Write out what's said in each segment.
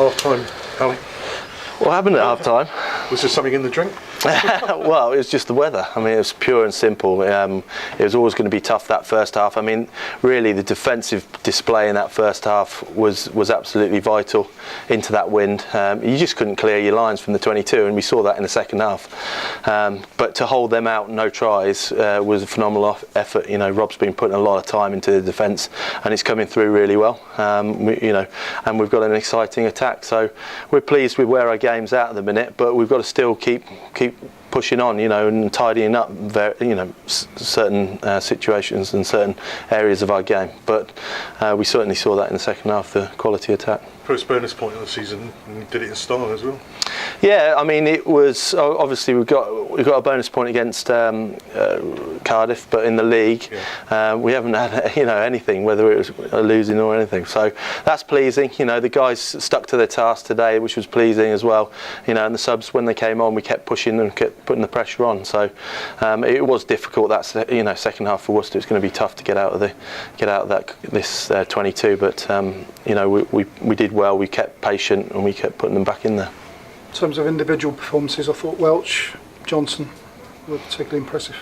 half time, Ali? What happened at half time? Was there something in the drink? Well, it was just the weather. I mean, it was pure and simple. It was always going to be tough that first half. I mean, really, the defensive display in that first half was absolutely vital into that wind. You just couldn't clear your lines from the 22, and we saw that in the second half. But to hold them out, no tries, was a phenomenal effort. You know, Rob's been putting a lot of time into the defence, and it's coming through really well. And we've got an exciting attack. So we're pleased with where our game's at the minute, but we've got to still keep pushing on, and tidying up, certain situations and certain areas of our game. But we certainly saw that in the second half, the quality attack. First bonus point of the season, and did it in style as well. Yeah, I mean, it was obviously we got a bonus point against Cardiff, but in the league we haven't had anything, whether it was a losing or anything. So that's pleasing. The guys stuck to their task today, which was pleasing as well. And the subs, when they came on, we kept pushing and kept putting the pressure on. So it was difficult. That's second half for Worcester. It's going to be tough to get out of this 22. But we did well. We kept patient and we kept putting them back in there. In terms of individual performances, I thought Welch, Johnson were particularly impressive.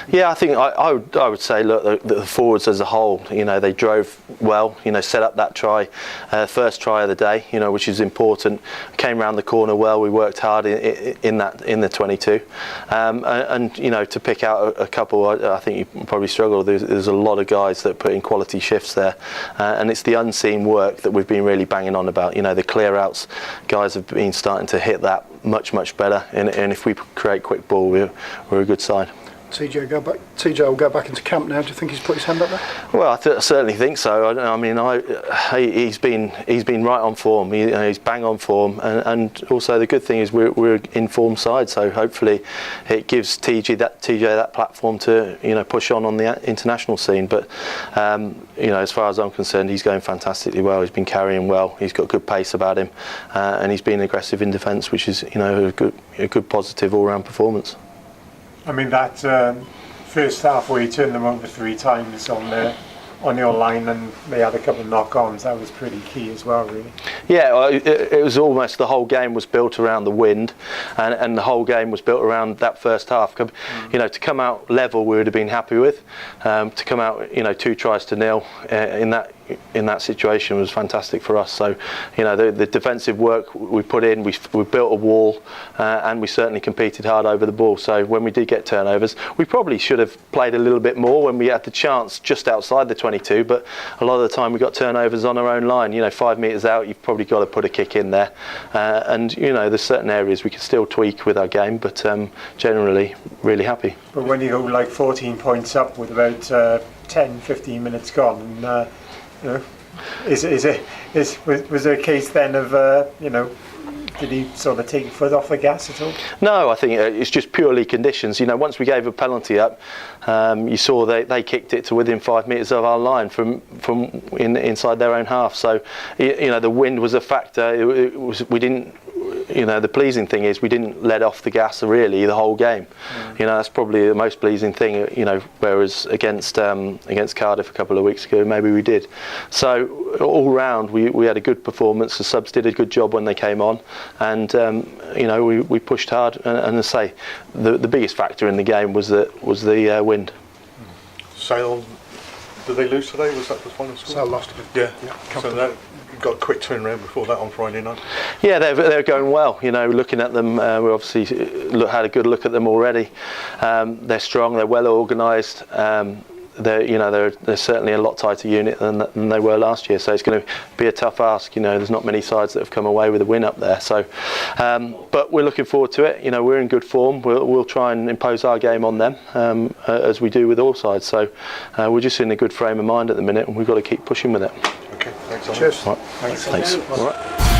Yeah, I think I would say, look, the forwards as a whole, they drove well, set up that try, first try of the day, which is important. Came round the corner well. We worked hard in the 22, and to pick out a couple, I think you probably struggle. There's a lot of guys that put in quality shifts there, and it's the unseen work that we've been really banging on about. The clear outs, guys have been starting to hit that much better, and if we create quick ball, we're a good side. TJ will go back into camp now. Do you think he's put his hand up there? Well, I certainly think so. He's been right on form. He's bang on form, and also the good thing is we're in form side. So hopefully it gives TJ that platform to push on the international scene. But as far as I'm concerned, he's going fantastically well. He's been carrying well. He's got good pace about him, and he's been aggressive in defence, which is a good positive all-round performance. I mean, that first half where you turned them over 3 times on your line, and they had a couple of knock-ons, that was pretty key as well, really. Yeah, it was almost the whole game was built around the wind, and the whole game was built around that first half. To come out level, we would have been happy with. To come out, 2 tries to nil in that situation was fantastic for us. So, the defensive work we put in, we built a wall, and we certainly competed hard over the ball. So when we did get turnovers, we probably should have played a little bit more when we had the chance just outside the 22. But a lot of the time we got turnovers on our own line. 5 metres out, you've probably got to put a kick in there. And there's certain areas we can still tweak with our game, but generally really happy. But when you go like 14 points up with about 10-15 minutes gone, and was there a case then of did he sort of take your foot off the gas at all? No, I think it's just purely conditions. Once we gave a penalty up, you saw they kicked it to within 5 metres of our line from inside their own half. So the wind was a factor. We didn't. The pleasing thing is we didn't let off the gas really the whole game. That's probably the most pleasing thing. Whereas against Cardiff a couple of weeks ago, maybe we did. So all round we had a good performance. The subs did a good job when they came on, and we pushed hard. And as I say, the biggest factor in the game was the wind. Sale, did they lose today? Was that the final score? Sale lost a bit. Yeah. So that got a quick turnaround before that on Friday night. Yeah, they're going well. Looking at them, we obviously had a good look at them already. They're strong. They're well organised. They're certainly a lot tighter unit than they were last year. So it's going to be a tough ask. There's not many sides that have come away with a win up there. So, but we're looking forward to it. We're in good form. We'll try and impose our game on them as we do with all sides. So we're just in a good frame of mind at the minute, and we've got to keep pushing with it. Okay, thanks. Cheers. Right. Thanks. All right.